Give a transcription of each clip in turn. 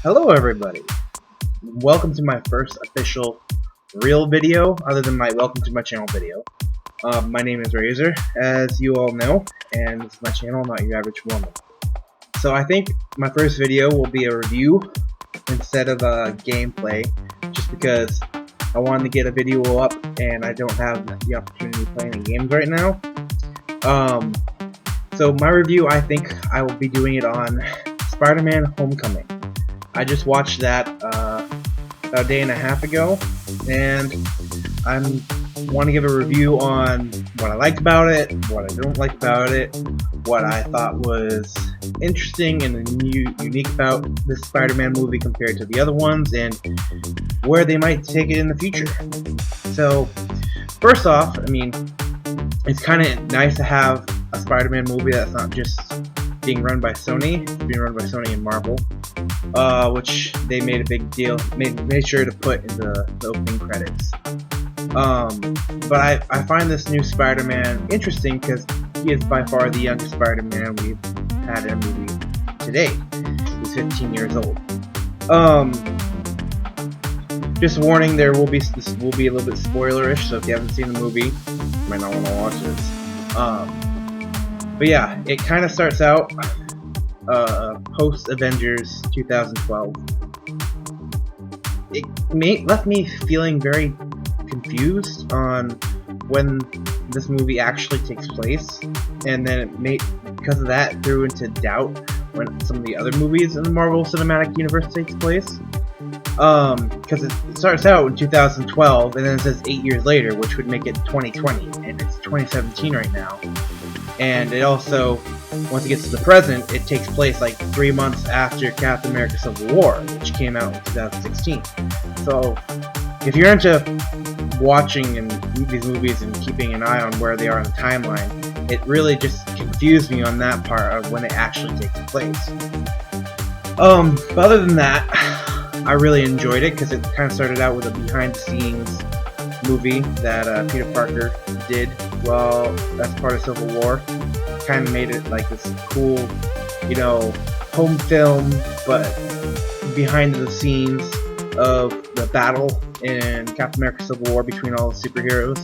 Hello everybody! Welcome to my first official real video, other than my welcome to my channel video. My name is Razor, as you all know, and this is my channel, Not Your Average Woman. So I think my first video will be a review instead of a gameplay, just because I wanted to get a video up and I don't have the opportunity to play any games right now. So my review, I think I will be doing it on Spider-Man Homecoming. I just watched that about a day and a half ago, and I want to give a review on what I liked about it, what I don't like about it, what I thought was interesting and unique about this Spider-Man movie compared to the other ones, and where they might take it in the future. So, first off, I mean, it's kind of nice to have a Spider-Man movie that's not just being run by Sony. It's being run by Sony and Marvel, which they made a big deal, made sure to put in the opening credits. But I find this new Spider-Man interesting because he is by far the youngest Spider-Man we've had in a movie today. He's 15 years old. Just warning, this will be a little bit spoilerish, so if you haven't seen the movie, you might not want to watch this. But yeah, it kind of starts out post-Avengers 2012. It left me feeling very confused on when this movie actually takes place, and then because of that, threw into doubt when some of the other movies in the Marvel Cinematic Universe takes place. Because it starts out in 2012, and then it says 8 years later, which would make it 2020, and it's 2017 right now. And it also, once it gets to the present, it takes place like 3 months after Captain America Civil War, which came out in 2016. So, if you're into watching these movies and keeping an eye on where they are in the timeline, it really just confused me on that part of when it actually takes place. But other than that, I really enjoyed it because it kind of started out with a behind-the-scenes movie that Peter Parker did while that's part of Civil War. Kind of made it like this cool, home film, but behind the scenes of the battle in Captain America Civil War between all the superheroes.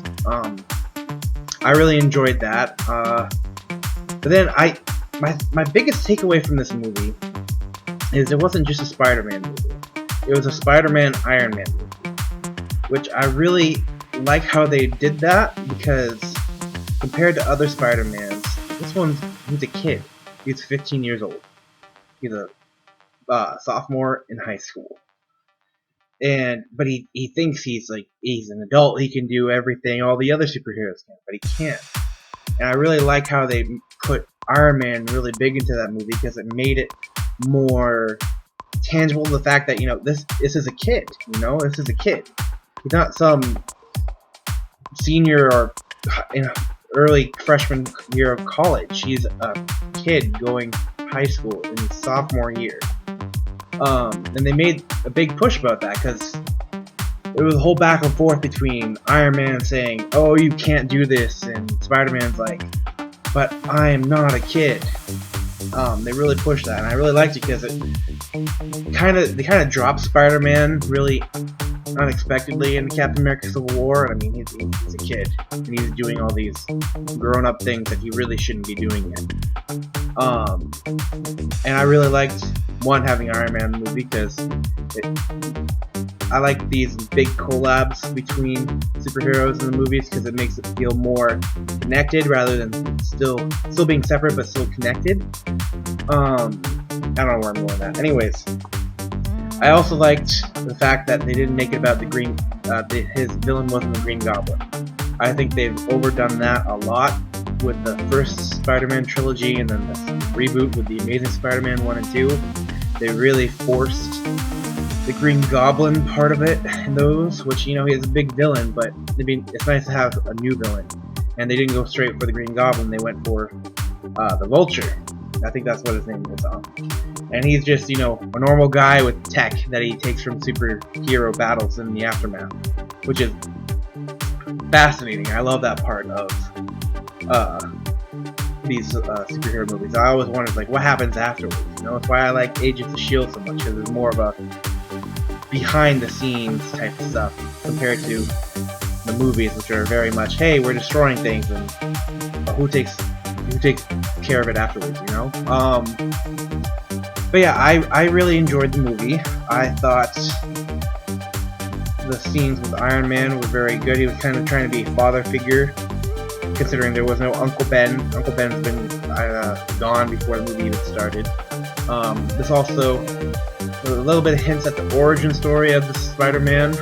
I really enjoyed that. But then my biggest takeaway from this movie is it wasn't just a Spider-Man movie. It was a Spider-Man Iron Man movie, which I really like how they did that, because compared to other Spider-Mans, he's a kid. He's 15 years old. He's a sophomore in high school, but he thinks he's an adult. He can do everything all the other superheroes can, but he can't. And I really like how they put Iron Man really big into that movie, because it made it more tangible, the fact that this is a kid. This is a kid. He's not some senior or early freshman year of college. He's a kid going high school in his sophomore year. And they made a big push about that, because it was a whole back and forth between Iron Man saying, "Oh, you can't do this," and Spider-Man's like, "But I am not a kid." They really pushed that, and I really liked it because they kind of dropped Spider-Man really unexpectedly in Captain America Civil War. I mean, he's a kid, and he's doing all these grown-up things that he really shouldn't be doing yet. And I really liked having Iron Man in the movie, because I like these big collabs between superheroes in the movies, because it makes it feel more connected rather than still being separate but still connected. I don't know where I'm going with that. Anyways, I also liked the fact that they didn't make it about his villain wasn't the Green Goblin. I think they've overdone that a lot with the first Spider-Man trilogy, and then the reboot with the Amazing Spider-Man 1 and 2. They really forced the Green Goblin part of it in those, which, he is a big villain, but it's nice to have a new villain. And they didn't go straight for the Green Goblin, they went for the Vulture. I think that's what his name is. And he's just, a normal guy with tech that he takes from superhero battles in the aftermath, which is fascinating. I love that part of these superhero movies. I always wondered, like, what happens afterwards. You know, it's why I like Agents of S.H.I.E.L.D. so much, because it's more of a behind-the-scenes type of stuff compared to the movies, which are very much, hey, we're destroying things, and who takes care of it afterwards, you know? But yeah, I really enjoyed the movie. I thought the scenes with Iron Man were very good. He was kind of trying to be a father figure, considering there was no Uncle Ben. Uncle Ben's been gone before the movie even started. This also, a little bit of hints at the origin story of the Spider-Man.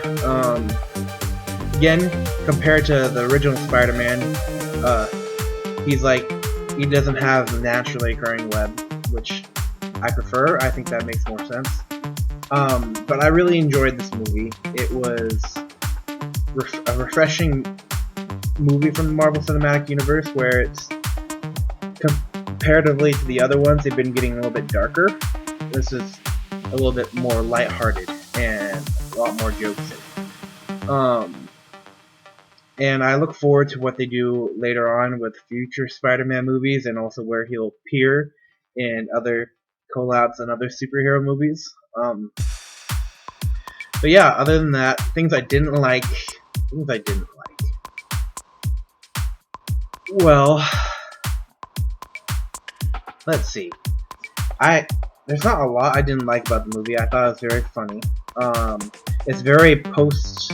Again, compared to the original Spider-Man, he doesn't have the naturally occurring web, which I prefer. I think that makes more sense. But I really enjoyed this movie. It was a refreshing movie from the Marvel Cinematic Universe, where it's comparatively to the other ones, they've been getting a little bit darker. This is a little bit more lighthearted and a lot more jokes in it. And I look forward to what they do later on with future Spider-Man movies, and also where he'll appear in other collabs and other superhero movies. But yeah, other than that, things I didn't like. Well, let's see. There's not a lot I didn't like about the movie. I thought it was very funny. It's very post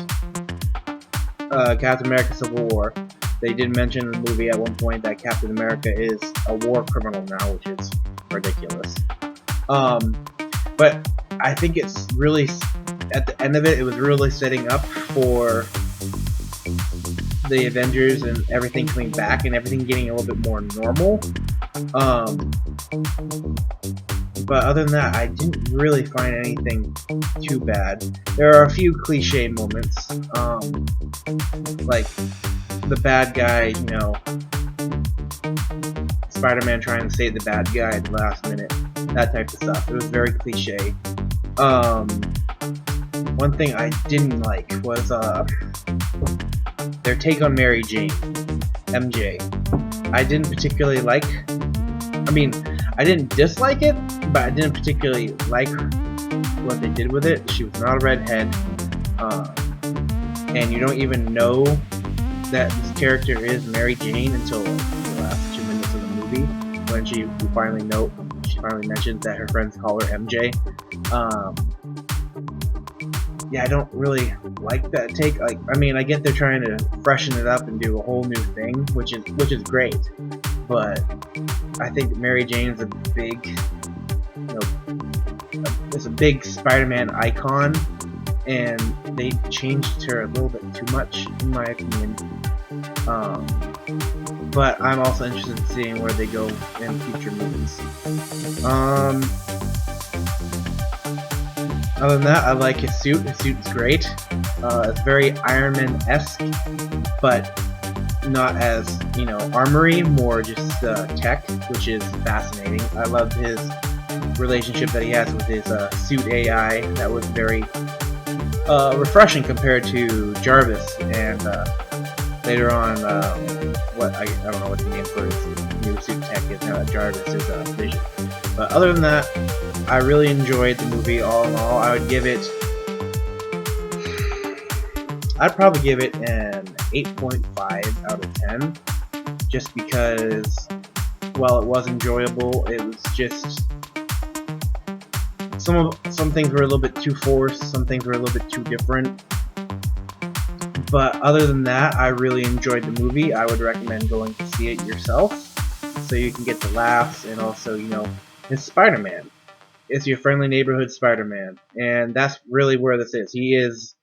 Captain America Civil War. They did mention in the movie at one point that Captain America is a war criminal now, which is ridiculous. But I think it's really, at the end of it, it was really setting up for the Avengers and everything coming back and everything getting a little bit more normal. But other than that, I didn't really find anything too bad. There are a few cliche moments, like the bad guy, you know, Spider-Man trying to save the bad guy at the last minute, that type of stuff. It was very cliche. One thing I didn't like was their take on Mary Jane, MJ. I didn't particularly like. I mean, I didn't dislike it, but I didn't particularly like what they did with it. She was not a redhead, and you don't even know that this character is Mary Jane until the last 2 minutes of the movie, when she finally mentions that her friends call her MJ. Yeah, I don't really like that take. Like, I mean, I get they're trying to freshen it up and do a whole new thing, which is great. But I think Mary Jane is a big, it's a big Spider-Man icon, and they changed her a little bit too much, in my opinion. But I'm also interested in seeing where they go in future movies. Other than that, I like his suit. His suit is great. It's very Iron Man-esque, but not as, armory, more just tech, which is fascinating. I loved his relationship that he has with his suit AI. That was very refreshing compared to Jarvis, and later on, I don't know what the name for his new suit tech is now that Jarvis is Vision. But other than that, I really enjoyed the movie all in all. I'd probably give it an 8.5 out of 10, just because, while it was enjoyable, it was just some things were a little bit too forced, some things were a little bit too different. But other than that, I really enjoyed the movie. I would recommend going to see it yourself, so you can get the laughs, and also, it's Spider-Man. It's your friendly neighborhood Spider-Man, and that's really where this is. He is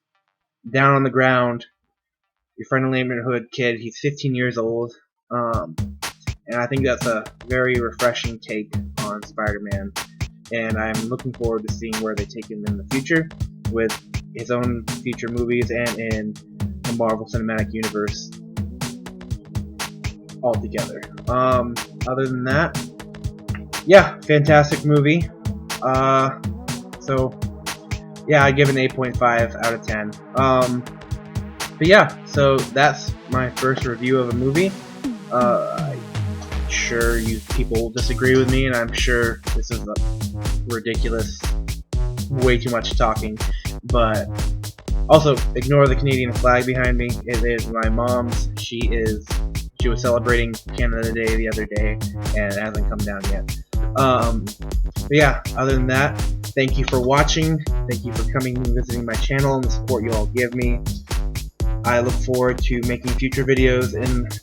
down on the ground, your friendly neighborhood kid. He's 15 years old, and I think that's a very refreshing take on Spider-Man, and I'm looking forward to seeing where they take him in the future with his own future movies and in the Marvel Cinematic Universe altogether. Other than that, yeah, fantastic movie. So yeah, I give it an 8.5 out of 10. But yeah, so that's my first review of a movie. I sure you people will disagree with me, and I'm sure this is a ridiculous, way too much talking, but also ignore the Canadian flag behind me. It is my mom's. She was celebrating Canada Day the other day, and it hasn't come down yet. But yeah, other than that, thank you for watching. Thank you for coming and visiting my channel and the support you all give me. I look forward to making future videos and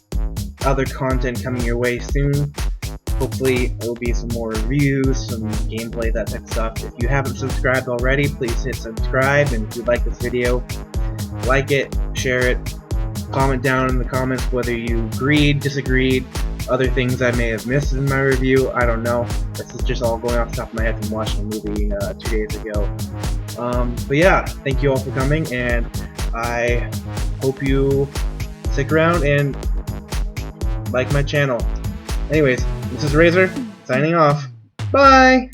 other content coming your way soon. Hopefully there will be some more reviews, some gameplay, that type of stuff. If you haven't subscribed already, please hit subscribe, and if you like this video, like it, share it, comment down in the comments whether you agreed, disagreed, other things I may have missed in my review. I don't know. This is just all going off the top of my head from watching the movie 2 days ago. But yeah, thank you all for coming, and I hope you stick around and like my channel. Anyways, this is Razor, signing off. Bye!